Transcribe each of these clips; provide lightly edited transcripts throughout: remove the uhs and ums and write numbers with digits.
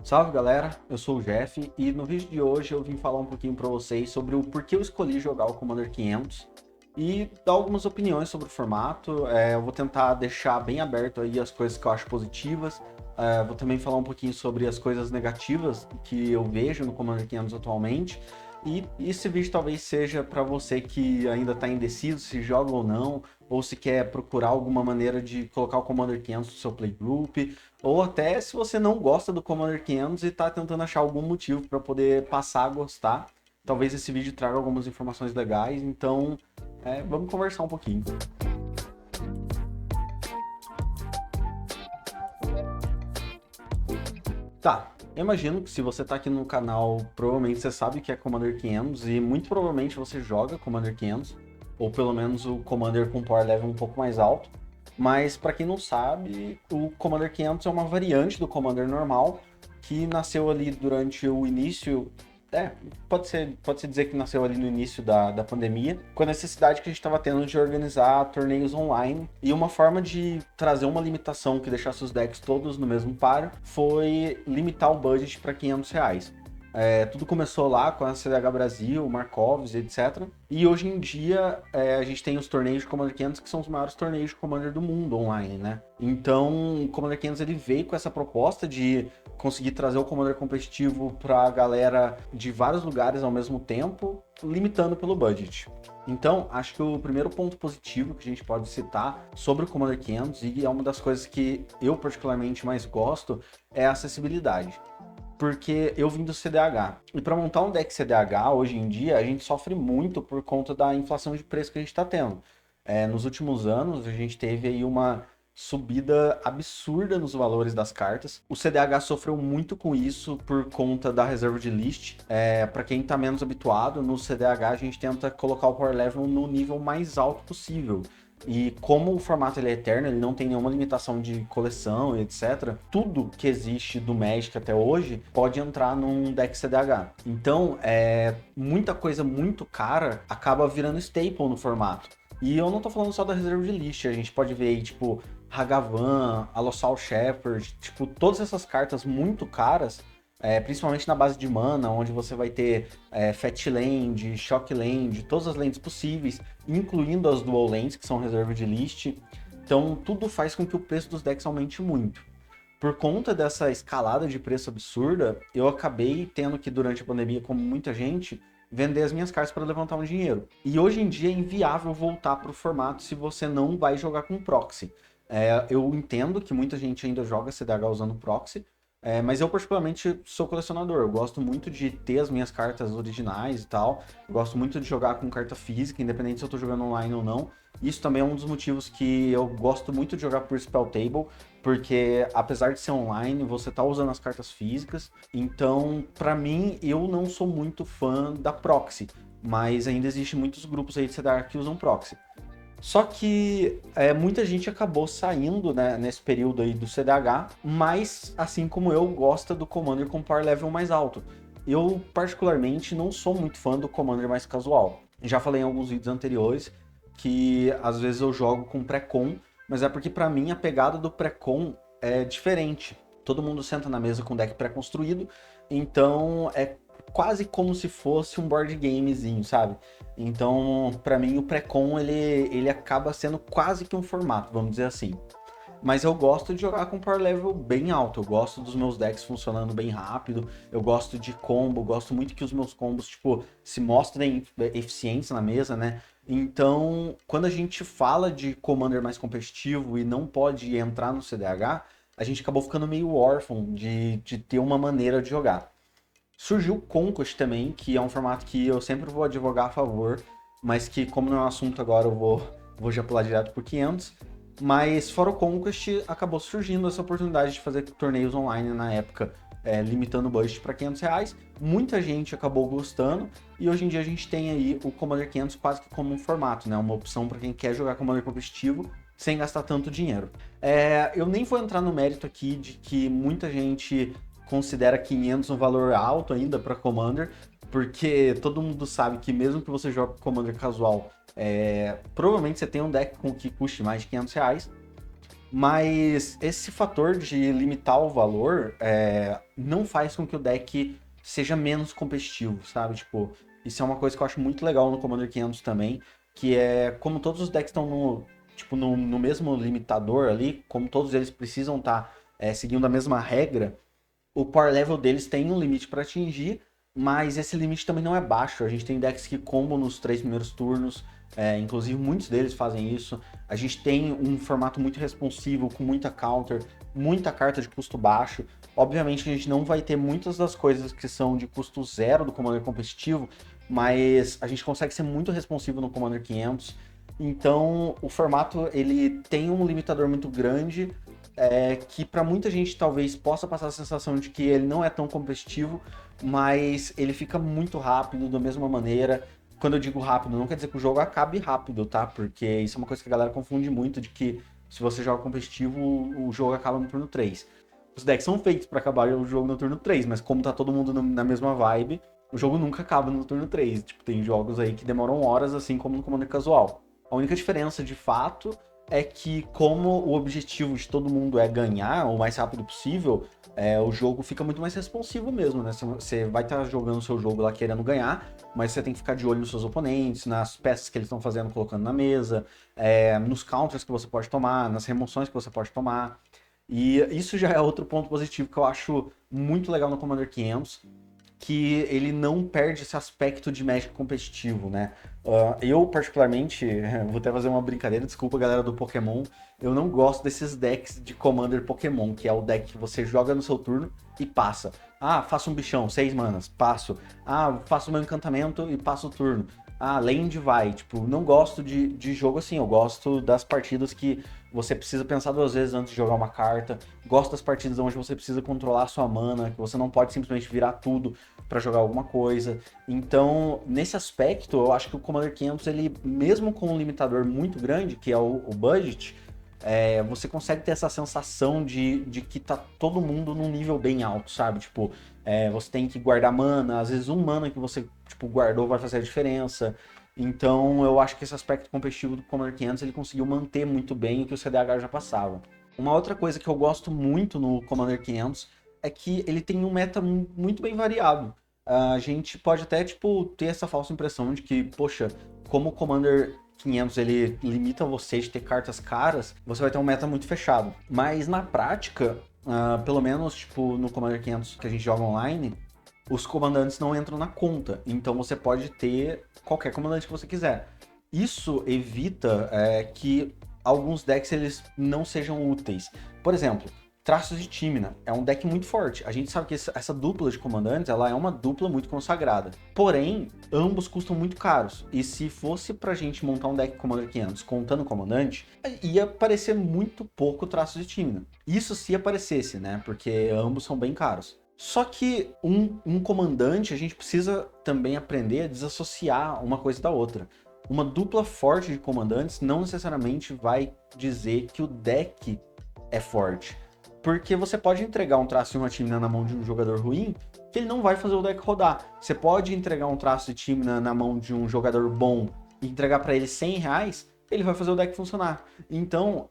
Salve galera, eu sou o Jeff e no vídeo de hoje eu vim falar um pouquinho para vocês sobre o porquê eu escolhi jogar o Commander 500 e dar algumas opiniões sobre o formato. Eu vou tentar deixar bem aberto aí as coisas que eu acho positivas. Vou também falar um pouquinho sobre as coisas negativas que eu vejo no Commander 500 atualmente. E esse vídeo talvez seja para você que ainda está indeciso se joga ou se quer procurar alguma maneira de colocar o Commander 500 no seu playgroup, ou até se você não gosta do Commander 500 e está tentando achar algum motivo para poder passar a gostar. Talvez esse vídeo traga algumas informações legais, então vamos conversar um pouquinho. Tá, eu imagino que se você tá aqui no canal, provavelmente você sabe que é Commander 500 e muito provavelmente você joga Commander 500, ou pelo menos o Commander com Power Level um pouco mais alto. Mas para quem não sabe, o Commander 500 é uma variante do Commander normal que nasceu ali durante o início. É, pode-se dizer que nasceu ali no início da pandemia, com a necessidade que a gente estava tendo de organizar torneios online. E uma forma de trazer uma limitação que deixasse os decks todos no mesmo páreo foi limitar o budget para R$ 500. Tudo começou lá com a CDH Brasil, Markovs, etc. E hoje em dia a gente tem os torneios de Commander 500 que são os maiores torneios de Commander do mundo online, né? Então o Commander 500 ele veio com essa proposta de conseguir trazer o Commander competitivo para a galera de vários lugares ao mesmo tempo, limitando pelo budget. Então, acho que o primeiro ponto positivo que a gente pode citar sobre o Commander 500, e é uma das coisas que eu particularmente mais gosto, é a acessibilidade. Porque eu vim do CDH. E para montar um deck CDH, hoje em dia, a gente sofre muito por conta da inflação de preço que a gente está tendo. Nos últimos anos, a gente teve aí uma subida absurda nos valores das cartas. O CDH sofreu muito com isso por conta da reserva de list. Para quem está menos habituado, no CDH a gente tenta colocar o power level no nível mais alto possível. E como o formato ele é eterno, ele não tem nenhuma limitação de coleção e etc. Tudo que existe do Magic até hoje pode entrar num deck CDH. Então, muita coisa muito cara acaba virando staple no formato. E eu não tô falando só da reserva de list, a gente pode ver aí, tipo, Hagavan, Alossal Shepherd, tipo, todas essas cartas muito caras, principalmente na base de mana, onde você vai ter Fatland, Shockland, todas as lands possíveis, incluindo as Dual Lands, que são reserva de list. Então, tudo faz com que o preço dos decks aumente muito. Por conta dessa escalada de preço absurda, eu acabei tendo que, durante a pandemia, como muita gente, vender as minhas cartas para levantar um dinheiro. E hoje em dia é inviável voltar para o formato se você não vai jogar com proxy. Eu entendo que muita gente ainda joga CDH usando proxy, mas eu particularmente sou colecionador. Eu gosto muito de ter as minhas cartas originais e tal. Eu gosto muito de jogar com carta física, independente se eu tô jogando online ou não. Isso também é um dos motivos que eu gosto muito de jogar por Spell Table, porque apesar de ser online, você tá usando as cartas físicas. Então, pra mim, eu não sou muito fã da proxy, mas ainda existem muitos grupos aí de CDH que usam proxy. Só que muita gente acabou saindo, né, nesse período aí do CDH, mas assim como eu, gosta do Commander com power level mais alto. Eu, particularmente, não sou muito fã do Commander mais casual. Já falei em alguns vídeos anteriores que às vezes eu jogo com pré-con, mas é porque para mim a pegada do pré-con é diferente. Todo mundo senta na mesa com deck pré-construído, então é quase como se fosse um board gamezinho, sabe? Então, para mim, o pré-con ele acaba sendo quase que um formato, vamos dizer assim. Mas eu gosto de jogar com power level bem alto. Eu gosto dos meus decks funcionando bem rápido. Eu gosto de combo. Gosto muito que os meus combos, tipo, se mostrem eficientes na mesa, né? Então, quando a gente fala de Commander mais competitivo e não pode entrar no CDH, a gente acabou ficando meio órfão de ter uma maneira de jogar. Surgiu o Conquest também, que é um formato que eu sempre vou advogar a favor, mas que, como não é um assunto agora, vou já pular direto por 500. Mas fora o Conquest, acabou surgindo essa oportunidade de fazer torneios online na época, limitando o budget para R$ 500. Muita gente acabou gostando, e hoje em dia a gente tem aí o Commander 500 quase que como um formato, né? Uma opção para quem quer jogar Commander competitivo sem gastar tanto dinheiro. Eu nem vou entrar no mérito aqui de que muita gente considera 500 um valor alto ainda para Commander, porque todo mundo sabe que mesmo que você jogue Commander casual, provavelmente você tem um deck com que custe mais de R$ 500, Mas esse fator de limitar o valor não faz com que o deck seja menos competitivo, sabe? Tipo, isso é uma coisa que eu acho muito legal no Commander 500 também, que é como todos os decks estão no mesmo limitador ali, como todos eles precisam estar seguindo a mesma regra, o power level deles tem um limite para atingir, mas esse limite também não é baixo. A gente tem decks que combam nos 3 primeiros turnos, inclusive muitos deles fazem isso. A gente tem um formato muito responsivo, com muita counter, muita carta de custo baixo. Obviamente a gente não vai ter muitas das coisas que são de custo zero do Commander competitivo, mas a gente consegue ser muito responsivo no Commander 500. Então o formato ele tem um limitador muito grande, que para muita gente talvez possa passar a sensação de que ele não é tão competitivo, mas ele fica muito rápido da mesma maneira. Quando eu digo rápido, não quer dizer que o jogo acabe rápido, tá? Porque isso é uma coisa que a galera confunde muito, de que se você joga competitivo, o jogo acaba no turno 3. Os decks são feitos para acabar o jogo no turno 3, mas como tá todo mundo na mesma vibe, o jogo nunca acaba no turno 3. Tipo, tem jogos aí que demoram horas, assim como no Commander Casual. A única diferença, de fato, é que como o objetivo de todo mundo é ganhar o mais rápido possível, o jogo fica muito mais responsivo mesmo, né? Você vai estar jogando o seu jogo lá querendo ganhar, mas você tem que ficar de olho nos seus oponentes, nas peças que eles estão fazendo, colocando na mesa, nos counters que você pode tomar, nas remoções que você pode tomar. E isso já é outro ponto positivo que eu acho muito legal no Commander 500, que ele não perde esse aspecto de Magic competitivo, né? Eu, particularmente, vou até fazer uma brincadeira, desculpa galera do Pokémon, eu não gosto desses decks de Commander Pokémon, que é o deck que você joga no seu turno e passa. Ah, faço um bichão, 6 manas, passo. Ah, faço meu encantamento e passo o turno. Ah, land vai. Tipo, não gosto de jogo assim, eu gosto das partidas que você precisa pensar 2 vezes antes de jogar uma carta. Gosto das partidas onde você precisa controlar a sua mana, que você não pode simplesmente virar tudo para jogar alguma coisa. Então, nesse aspecto, eu acho que o Commander 500, ele, mesmo com um limitador muito grande, que é o budget, você consegue ter essa sensação de que tá todo mundo num nível bem alto, sabe? Tipo, você tem que guardar mana, às vezes um mana que você tipo, guardou vai fazer a diferença. Então, eu acho que esse aspecto competitivo do Commander 500, ele conseguiu manter muito bem o que o CDH já passava. Uma outra coisa que eu gosto muito no Commander 500 é que ele tem um meta muito bem variado. A gente pode até, tipo, ter essa falsa impressão de que, poxa, como o Commander 500 ele limita você de ter cartas caras, você vai ter um meta muito fechado. Mas na prática, pelo menos, tipo, no Commander 500 que a gente joga online, os comandantes não entram na conta. Então você pode ter qualquer comandante que você quiser. Isso evita que alguns decks eles não sejam úteis. Por exemplo, Traços de Tymna é um deck muito forte. A gente sabe que essa dupla de comandantes ela é uma dupla muito consagrada. Porém, ambos custam muito caros. E se fosse pra gente montar um deck Commander 500 contando comandante, ia parecer muito pouco Traços de Tymna. Isso se aparecesse, né? Porque ambos são bem caros. Só que um comandante, a gente precisa também aprender a desassociar uma coisa da outra. Uma dupla forte de comandantes não necessariamente vai dizer que o deck é forte. Porque você pode entregar um traço de uma Tymna na mão de um jogador ruim, que ele não vai fazer o deck rodar. Você pode entregar um traço de Tymna na mão de um jogador bom e entregar para ele R$ 100, ele vai fazer o deck funcionar. Então,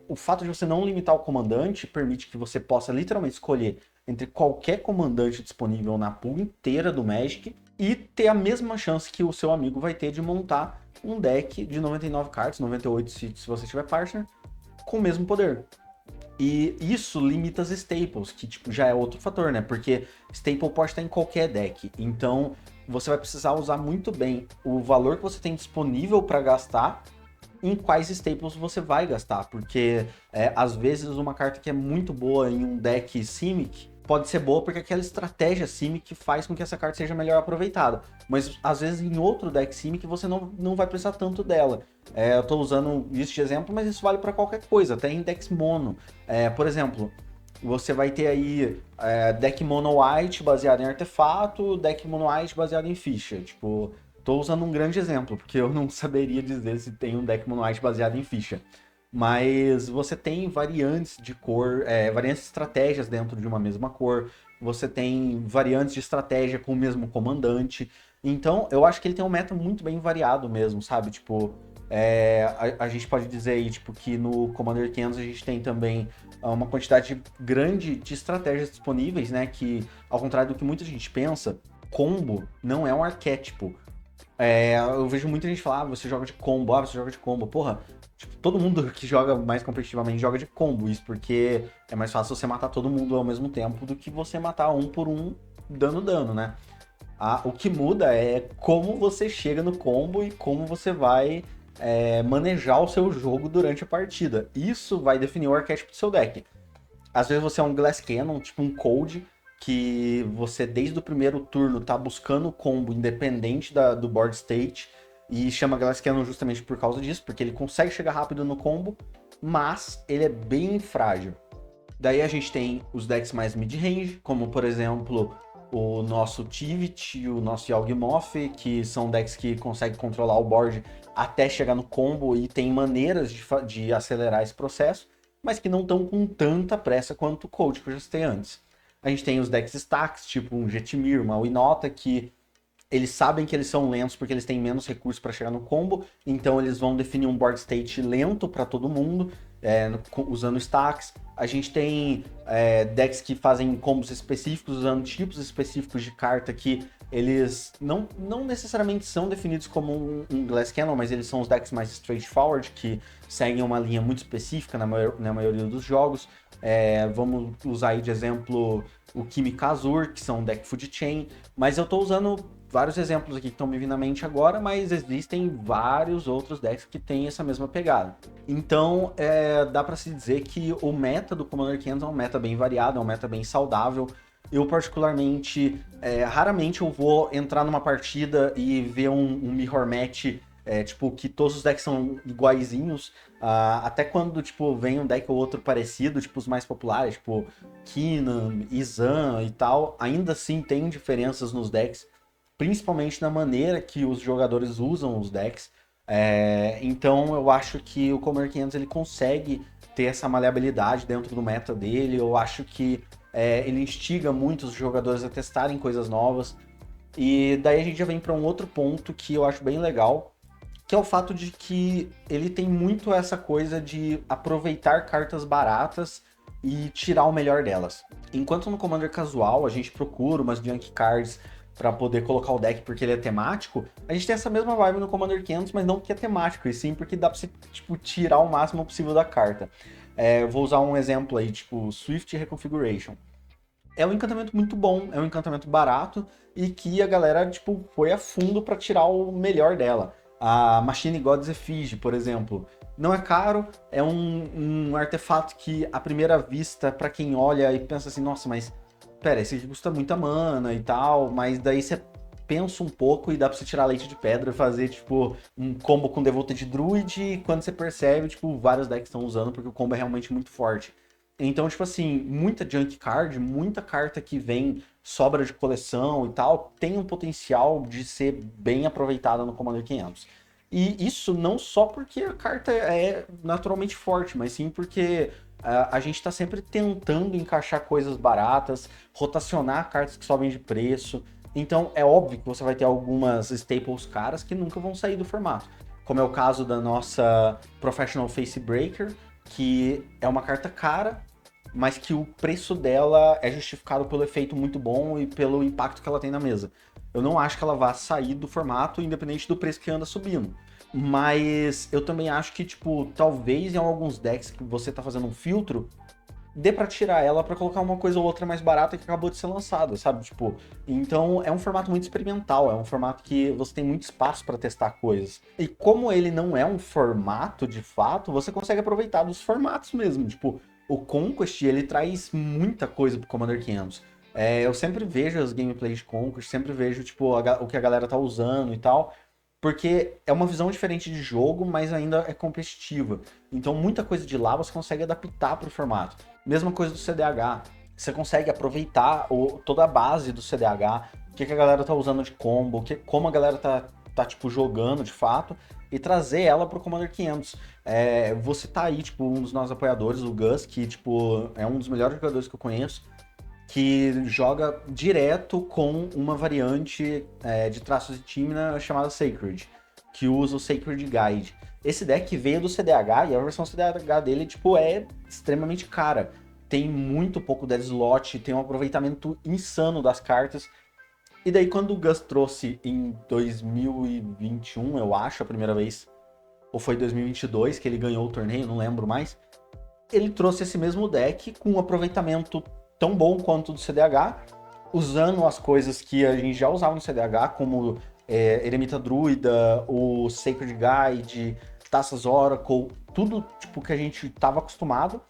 o fato de você não limitar o comandante permite que você possa literalmente escolher entre qualquer comandante disponível na pool inteira do Magic e ter a mesma chance que o seu amigo vai ter de montar um deck de 99 cartas, 98 se você tiver partner, com o mesmo poder. E isso limita as staples, que tipo, já é outro fator, né? Porque staple pode estar em qualquer deck. Então, você vai precisar usar muito bem o valor que você tem disponível para gastar em quais staples você vai gastar. Porque, às vezes, uma carta que é muito boa em um deck Simic pode ser boa porque aquela estratégia Simic faz com que essa carta seja melhor aproveitada. Mas, às vezes, em outro deck Simic, você não vai precisar tanto dela. Eu estou usando isso de exemplo, mas isso vale para qualquer coisa, até em decks mono. Por exemplo, você vai ter aí deck mono white baseado em artefato, deck mono white baseado em ficha. Tipo, tô usando um grande exemplo, porque eu não saberia dizer se tem um deck mono white baseado em ficha. Mas você tem variantes de cor, variantes de estratégias dentro de uma mesma cor. Você tem variantes de estratégia com o mesmo comandante. Então, eu acho que ele tem um meta muito bem variado mesmo, sabe? Tipo, A gente pode dizer aí, tipo, que no Commander 500 a gente tem também uma quantidade grande de estratégias disponíveis, né? Que, ao contrário do que muita gente pensa, combo não é um arquétipo. Eu vejo muita gente falar, você joga de combo, você joga de combo. Porra, tipo, todo mundo que joga mais competitivamente joga de combo. Isso porque é mais fácil você matar todo mundo ao mesmo tempo do que você matar um por um dando dano, né? O que muda é como você chega no combo e como você vai manejar o seu jogo durante a partida. Isso vai definir o arquétipo do seu deck. Às vezes você é um Glass Cannon, tipo um Cold, que você desde o primeiro turno tá buscando o combo independente do board state, e chama Glass Cannon justamente por causa disso, porque ele consegue chegar rápido no combo, mas ele é bem frágil. Daí a gente tem os decks mais mid-range, como por exemplo o nosso Tivit e o nosso Yawgmoth, que são decks que conseguem controlar o board até chegar no combo e tem maneiras de acelerar esse processo, mas que não estão com tanta pressa quanto o Cold que eu já citei antes. A gente tem os decks stacks, tipo um Jetmir, uma Winota, que eles sabem que eles são lentos porque eles têm menos recursos para chegar no combo, então eles vão definir um board state lento para todo mundo, usando stacks. A gente tem decks que fazem combos específicos, usando tipos específicos de carta que eles não necessariamente são definidos como um Glass Cannon, mas eles são os decks mais straightforward, que seguem uma linha muito específica na maioria dos jogos. Vamos usar aí de exemplo o Kimi-Kazur, que são deck Food Chain, mas eu tô usando vários exemplos aqui que estão me vindo à mente agora, mas existem vários outros decks que têm essa mesma pegada. Então, dá para se dizer que o meta do Commander 500 é um meta bem variado, é um meta bem saudável. Eu, particularmente, raramente eu vou entrar numa partida e ver um mirror match, tipo, que todos os decks são iguaizinhos. Até quando, tipo, vem um deck ou outro parecido, tipo, os mais populares, tipo, Kinnan, Izan e tal, ainda assim tem diferenças nos decks, principalmente na maneira que os jogadores usam os decks. Então eu acho que o Commander 500 ele consegue ter essa maleabilidade dentro do meta dele. Eu acho que ele instiga muitos jogadores a testarem coisas novas. E daí a gente já vem para um outro ponto que eu acho bem legal, que é o fato de que ele tem muito essa coisa de aproveitar cartas baratas e tirar o melhor delas. Enquanto no Commander casual a gente procura umas junk cards para poder colocar o deck porque ele é temático, a gente tem essa mesma vibe no Commander 500, mas não porque é temático, e sim porque dá pra você, tipo, tirar o máximo possível da carta. Eu vou usar um exemplo aí, tipo, Swift Reconfiguration. É um encantamento muito bom, é um encantamento barato e que a galera, tipo, foi a fundo para tirar o melhor dela. A Machine God's Effigy, por exemplo, não é caro, é um artefato que, à primeira vista, para quem olha e pensa assim, nossa, mas pera, esse aqui custa muita mana e tal, mas daí você pensa um pouco e dá pra você tirar leite de pedra e fazer, tipo, um combo com Devoted Druid e quando você percebe, tipo, vários decks estão usando porque o combo é realmente muito forte. Então, tipo assim, muita junk card, muita carta que vem sobra de coleção e tal, tem um potencial de ser bem aproveitada no Commander 500. E isso não só porque a carta é naturalmente forte, mas sim porque a gente está sempre tentando encaixar coisas baratas, rotacionar cartas que sobem de preço. Então é óbvio que você vai ter algumas staples caras que nunca vão sair do formato. Como é o caso da nossa Professional Facebreaker, que é uma carta cara, mas que o preço dela é justificado pelo efeito muito bom e pelo impacto que ela tem na mesa. Eu não acho que ela vá sair do formato, independente do preço que anda subindo. Mas eu também acho que, tipo, talvez em alguns decks que você tá fazendo um filtro, dê pra tirar ela pra colocar uma coisa ou outra mais barata que acabou de ser lançada, sabe? Tipo, então é um formato muito experimental, é um formato que você tem muito espaço pra testar coisas. E como ele não é um formato de fato, você consegue aproveitar dos formatos mesmo. Tipo, o Conquest, ele traz muita coisa pro Commander 500. Eu sempre vejo as gameplays de Conquest, sempre vejo, tipo, o que a galera tá usando e tal, porque é uma visão diferente de jogo, mas ainda é competitiva. Então muita coisa de lá você consegue adaptar para o formato. Mesma coisa do CDH. Você consegue aproveitar toda a base do CDH, o que a galera tá usando de combo, como a galera tá tipo, jogando de fato, e trazer ela pro Commander 500. Você tá aí, tipo, um dos nossos apoiadores, o Gus, que tipo, é um dos melhores jogadores que eu conheço, que joga direto com uma variante de traços de Tymna chamada Sacred, que usa o Sacred Guide. Esse deck veio do CDH e a versão CDH dele, tipo, é extremamente cara. Tem muito pouco dead slot, tem um aproveitamento insano das cartas. E daí quando o Gus trouxe em 2021, eu acho, a primeira vez, ou foi 2022 que ele ganhou o torneio, não lembro mais, ele trouxe esse mesmo deck com um aproveitamento tão bom quanto o do CDH, usando as coisas que a gente já usava no CDH, como Eremita Druida, o Sacred Guide, Taças Oracle, tudo tipo que a gente estava acostumado,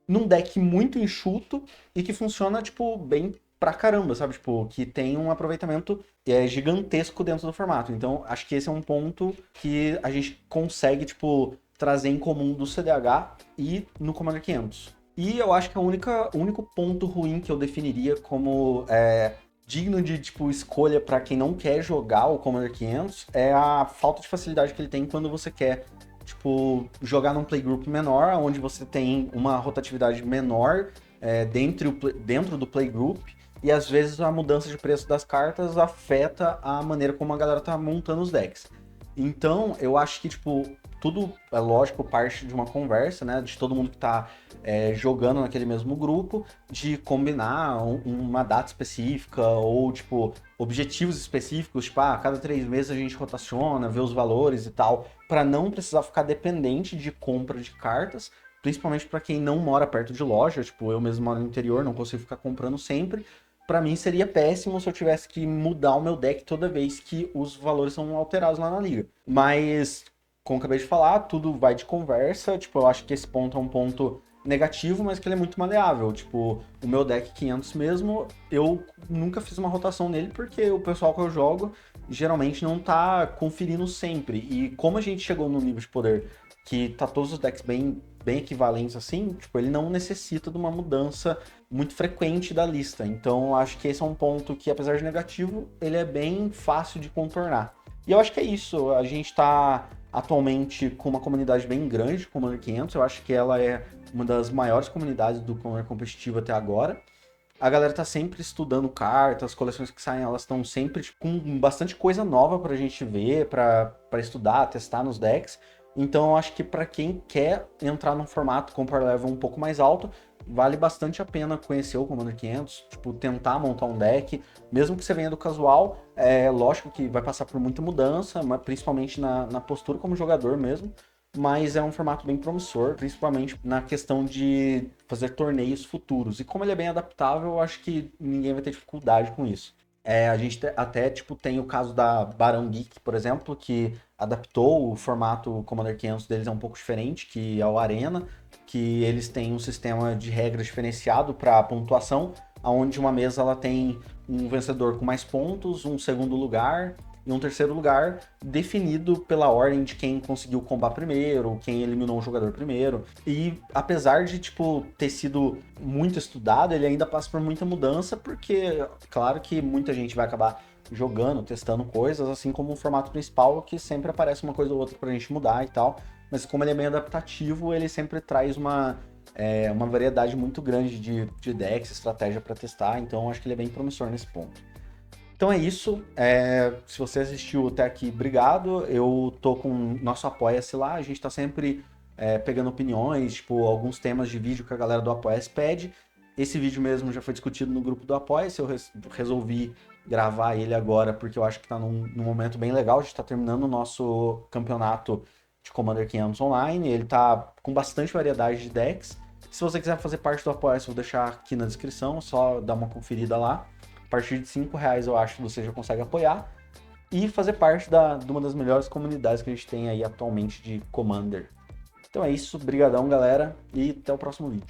num deck muito enxuto e que funciona, tipo, bem pra caramba, sabe? Tipo, que tem um aproveitamento gigantesco dentro do formato. Então, acho que esse é um ponto que a gente consegue, tipo, trazer em comum do CDH e no Commander 500. E eu acho que o único ponto ruim que eu definiria como digno de, tipo, escolha para quem não quer jogar o Commander 500 é a falta de facilidade que ele tem quando você quer, tipo, jogar num playgroup menor, onde você tem uma rotatividade menor dentro do playgroup, e às vezes a mudança de preço das cartas afeta a maneira como a galera tá montando os decks. Então, eu acho que, tipo, tudo, é lógico, parte de uma conversa, né, de todo mundo que tá jogando naquele mesmo grupo, de combinar uma data específica ou, tipo, objetivos específicos, tipo, a cada 3 meses a gente rotaciona, vê os valores e tal, para não precisar ficar dependente de compra de cartas, principalmente para quem não mora perto de loja, tipo, eu mesmo moro no interior, não consigo ficar comprando sempre. Para mim seria péssimo se eu tivesse que mudar o meu deck toda vez que os valores são alterados lá na liga. Mas, como eu acabei de falar, tudo vai de conversa. Tipo, eu acho que esse ponto é um ponto negativo, mas que ele é muito maleável. Tipo, o meu deck 500 mesmo, eu nunca fiz uma rotação nele porque o pessoal que eu jogo geralmente não tá conferindo sempre. E como a gente chegou no nível de poder que tá todos os decks bem equivalentes assim, tipo, ele não necessita de uma mudança muito frequente da lista. Então, eu acho que esse é um ponto que, apesar de negativo, ele é bem fácil de contornar. E eu acho que é isso. A gente tá atualmente com uma comunidade bem grande de Commander 500. Eu acho que ela é uma das maiores comunidades do Commander competitivo até agora. A galera tá sempre estudando cartas, as coleções que saem, elas estão sempre tipo, com bastante coisa nova pra gente ver, pra estudar, testar nos decks. Então eu acho que para quem quer entrar num formato com power level um pouco mais alto, vale bastante a pena conhecer o Commander 500, tipo, tentar montar um deck, mesmo que você venha do casual, é lógico que vai passar por muita mudança, mas principalmente na postura como jogador mesmo, mas é um formato bem promissor, principalmente na questão de fazer torneios futuros. E como ele é bem adaptável, eu acho que ninguém vai ter dificuldade com isso. A gente até tipo, tem o caso da Barão Geek, por exemplo, que adaptou o formato Commander 500 deles é um pouco diferente, que é o Arena, que eles têm um sistema de regras diferenciado para pontuação, onde uma mesa ela tem um vencedor com mais pontos, um segundo lugar e um terceiro lugar definido pela ordem de quem conseguiu combar primeiro, quem eliminou um jogador primeiro. E apesar de tipo ter sido muito estudado, ele ainda passa por muita mudança, porque claro que muita gente vai acabar jogando, testando coisas, assim como o formato principal, que sempre aparece uma coisa ou outra pra gente mudar e tal. Mas como ele é bem adaptativo, ele sempre traz uma variedade muito grande de decks, estratégia para testar, então acho que ele é bem promissor nesse ponto. Então é isso. Se você assistiu até aqui, obrigado. Eu tô com o nosso Apoia-se lá. A gente tá sempre pegando opiniões, tipo, alguns temas de vídeo que a galera do Apoia-se pede. Esse vídeo mesmo já foi discutido no grupo do Apoia-se. Eu resolvi gravar ele agora porque eu acho que tá num momento bem legal. A gente tá terminando o nosso campeonato de Commander 500 online. Ele tá com bastante variedade de decks. Se você quiser fazer parte do Apoia-se, eu vou deixar aqui na descrição. Só dar uma conferida lá. A partir de R$5, eu acho que você já consegue apoiar e fazer parte de uma das melhores comunidades que a gente tem aí atualmente de Commander. Então é isso, brigadão galera, e até o próximo vídeo.